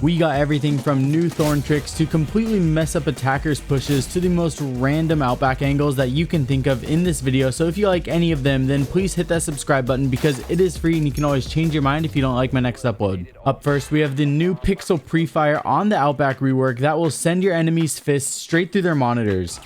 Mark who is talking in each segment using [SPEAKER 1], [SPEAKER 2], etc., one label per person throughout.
[SPEAKER 1] We got everything from new thorn tricks to completely mess up attackers' pushes to the most random outback angles that you can think of in this video. So if you like any of them, then please hit that subscribe button because it is free and you can always change your mind if you don't like my next upload. Up first, we have the new pixel prefire on the outback rework that will send your enemy's fists straight through their monitors.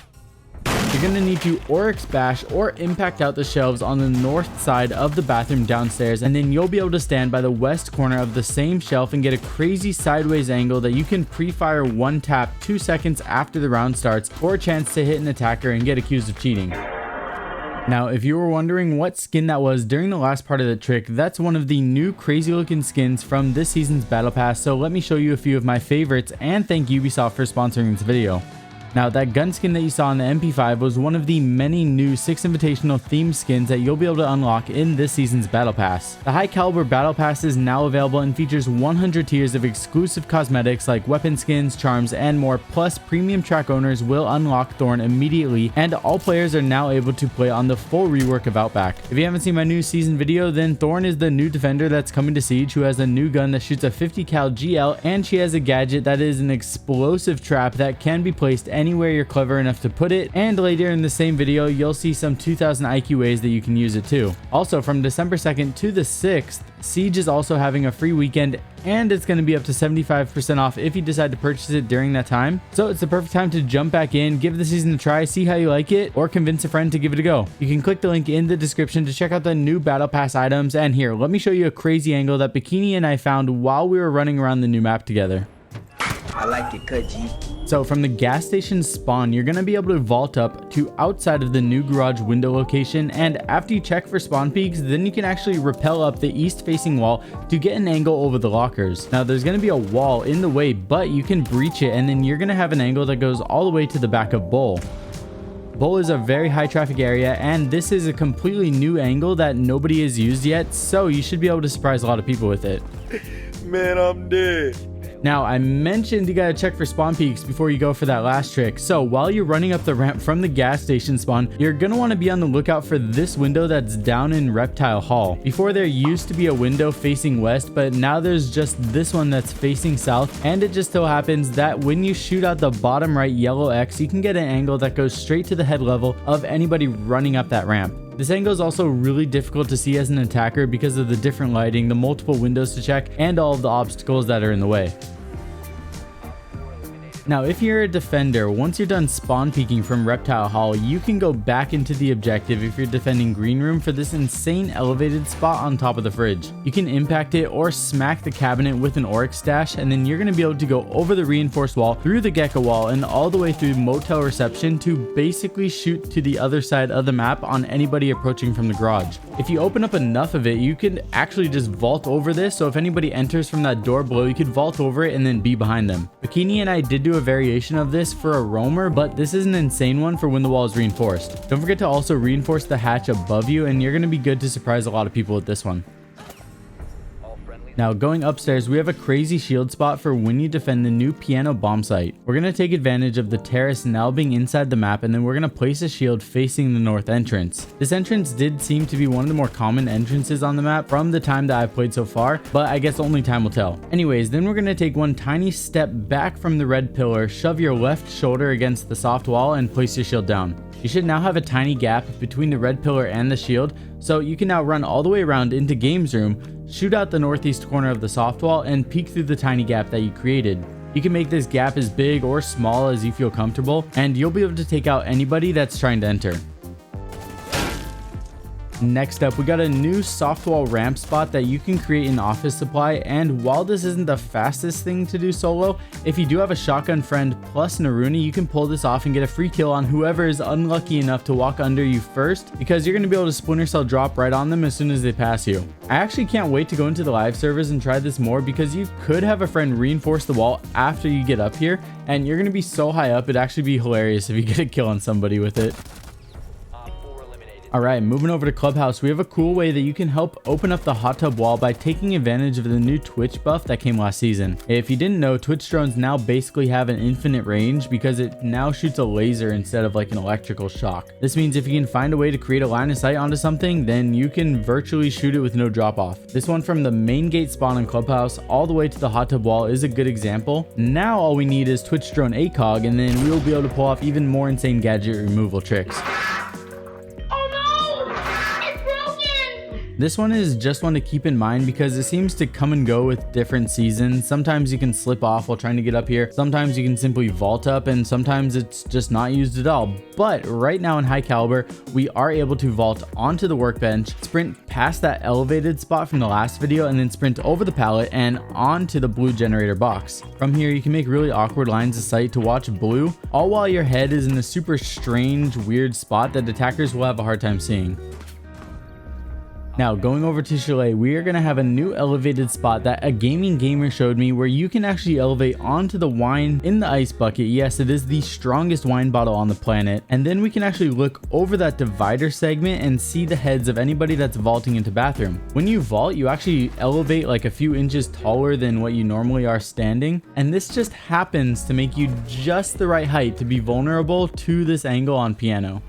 [SPEAKER 1] You're going to need to oryx bash or impact out the shelves on the north side of the bathroom downstairs, and then you'll be able to stand by the west corner of the same shelf and get a crazy sideways angle that you can pre-fire one tap 2 seconds after the round starts for a chance to hit an attacker and get accused of cheating. Now, if you were wondering what skin that was during the last part of the trick, that's one of the new crazy looking skins from this season's battle pass, so let me show you a few of my favorites and thank Ubisoft for sponsoring this video. Now, that gun skin that you saw in the MP5 was one of the many new 6 Invitational theme skins that you'll be able to unlock in this season's Battle Pass. The High Caliber Battle Pass is now available and features 100 tiers of exclusive cosmetics like weapon skins, charms, and more, plus premium track owners will unlock Thorn immediately, and all players are now able to play on the full rework of Outback. If you haven't seen my new season video, then Thorn is the new defender that's coming to Siege who has a new gun that shoots a 50 cal GL, and she has a gadget that is an explosive trap that can be placed anywhere you're clever enough to put it, and later in the same video you'll see some 2000 IQ ways that you can use it too. Also, from December 2nd to the 6th, Siege is also having a free weekend, and it's going to be up to 75% off if you decide to purchase it during that time. So it's the perfect time to jump back in, give the season a try, see how you like it, or convince a friend to give it a go. You can click the link in the description to check out the new battle pass items, and here, let me show you a crazy angle that Bikini and I found while we were running around the new map together.
[SPEAKER 2] I like it, cut G.
[SPEAKER 1] So from the gas station spawn, you're going to be able to vault up to outside of the new garage window location, and after you check for spawn peaks, then you can actually rappel up the east facing wall to get an angle over the lockers. Now there's going to be a wall in the way, but you can breach it, and then you're going to have an angle that goes all the way to the back of Bull. Bull is a very high traffic area, and this is a completely new angle that nobody has used yet, so you should be able to surprise a lot of people with it.
[SPEAKER 2] Man, I'm dead.
[SPEAKER 1] Now, I mentioned you gotta check for spawn peaks before you go for that last trick. So while you're running up the ramp from the gas station spawn, you're gonna want to be on the lookout for this window that's down in Reptile Hall. Before, there used to be a window facing west, but now there's just this one that's facing south, and it just so happens that when you shoot out the bottom right yellow X, you can get an angle that goes straight to the head level of anybody running up that ramp. This angle is also really difficult to see as an attacker because of the different lighting, the multiple windows to check, and all of the obstacles that are in the way. Now, if you're a defender, once you're done spawn peeking from Reptile Hall, you can go back into the objective if you're defending Green Room for this insane elevated spot on top of the fridge. You can impact it or smack the cabinet with an oryx stash, and then you're going to be able to go over the reinforced wall, through the gecko wall, and all the way through motel reception to basically shoot to the other side of the map on anybody approaching from the garage. If you open up enough of it, you can actually just vault over this, so if anybody enters from that door below, you could vault over it and then be behind them. Bikini and I did do a variation of this for a roamer, but this is an insane one for when the wall is reinforced. Don't forget to also reinforce the hatch above you, and you're going to be good to surprise a lot of people with this one. Now, going upstairs, we have a crazy shield spot for when you defend the new piano bomb site. We're going to take advantage of the terrace now being inside the map, and then we're going to place a shield facing the north entrance. This entrance did seem to be one of the more common entrances on the map from the time that I've played so far, but I guess only time will tell. Anyways, then we're going to take one tiny step back from the red pillar, shove your left shoulder against the soft wall, and place your shield down. You should now have a tiny gap between the red pillar and the shield, so you can now run all the way around into Games Room, shoot out the northeast corner of the soft wall, and peek through the tiny gap that you created. You can make this gap as big or small as you feel comfortable, and you'll be able to take out anybody that's trying to enter. Next up, we got a new soft wall ramp spot that you can create in Office Supply, and while this isn't the fastest thing to do solo, if you do have a shotgun friend plus Naruni, you can pull this off and get a free kill on whoever is unlucky enough to walk under you first, because you're going to be able to Splinter Cell drop right on them as soon as they pass you. I actually can't wait to go into the live servers and try this more, because you could have a friend reinforce the wall after you get up here, and you're going to be so high up, it'd actually be hilarious if you get a kill on somebody with it. Alright, moving over to Clubhouse, we have a cool way that you can help open up the hot tub wall by taking advantage of the new Twitch buff that came last season. If you didn't know, Twitch drones now basically have an infinite range because it now shoots a laser instead of like an electrical shock. This means if you can find a way to create a line of sight onto something, then you can virtually shoot it with no drop off. This one from the main gate spawn in Clubhouse all the way to the hot tub wall is a good example. Now all we need is Twitch drone ACOG, and then we'll be able to pull off even more insane gadget removal tricks. This one is just one to keep in mind because it seems to come and go with different seasons. Sometimes you can slip off while trying to get up here. Sometimes you can simply vault up, and sometimes it's just not used at all. But right now in high caliber, we are able to vault onto the workbench, sprint past that elevated spot from the last video, and then sprint over the pallet and onto the blue generator box. From here, you can make really awkward lines of sight to watch blue, all while your head is in a super strange, weird spot that attackers will have a hard time seeing. Now, going over to Chalet, we are going to have a new elevated spot that a gaming gamer showed me where you can actually elevate onto the wine in the ice bucket. Yes, it is the strongest wine bottle on the planet. And then we can actually look over that divider segment and see the heads of anybody that's vaulting into bathroom. When you vault, you actually elevate like a few inches taller than what you normally are standing. And this just happens to make you just the right height to be vulnerable to this angle on piano.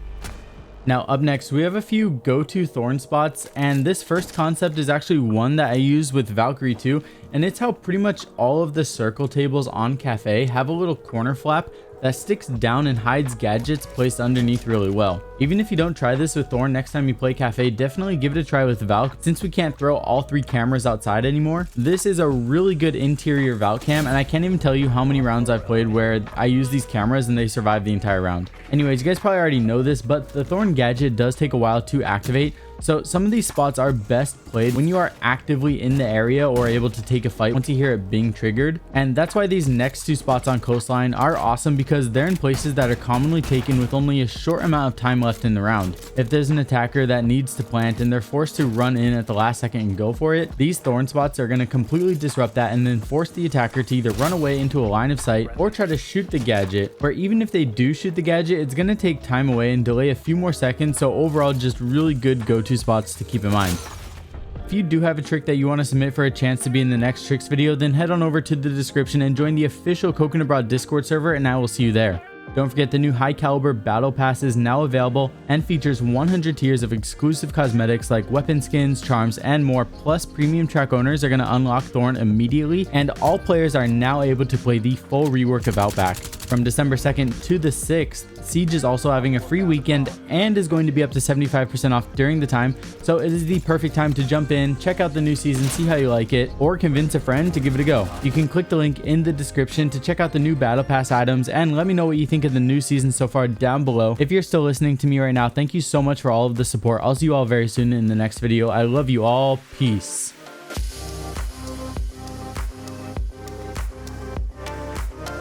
[SPEAKER 1] Now up next, we have a few go-to thorn spots, and this first concept is actually one that I use with Valkyrie 2, and it's how pretty much all of the circle tables on Cafe have a little corner flap that sticks down and hides gadgets placed underneath really well. Even if you don't try this with Thorn next time you play Cafe, definitely give it a try with Valk. Since we can't throw all 3 cameras outside anymore, this is a really good interior Valk cam, and I can't even tell you how many rounds I've played where I use these cameras and they survive the entire round. Anyways, you guys probably already know this, but the Thorn gadget does take a while to activate. So some of these spots are best played when you are actively in the area or able to take a fight once you hear it being triggered. And that's why these next 2 spots on Coastline are awesome, because they're in places that are commonly taken with only a short amount of time left in the round. If there's an attacker that needs to plant and they're forced to run in at the last second and go for it, these thorn spots are going to completely disrupt that and then force the attacker to either run away into a line of sight or try to shoot the gadget. Or even if they do shoot the gadget, it's going to take time away and delay a few more seconds. So overall, just really good go-to spots to keep in mind. If you do have a trick that you want to submit for a chance to be in the next tricks video, then head on over to the description and join the official Coconut Brah Discord server, and I will see you there. Don't forget, the new high caliber battle pass is now available and features 100 tiers of exclusive cosmetics like weapon skins, charms, and more. Plus, premium track owners are going to unlock Thorn immediately, and all players are now able to play the full rework of Outback. From December 2nd to the 6th, Siege is also having a free weekend and is going to be up to 75% off during the time, so it is the perfect time to jump in, check out the new season, see how you like it, or convince a friend to give it a go. You can click the link in the description to check out the new battle pass items, and let me know what you think of the new season so far down below. If you're still listening to me right now, thank you so much for all of the support. I'll see you all very soon in the next video. I love you all. Peace.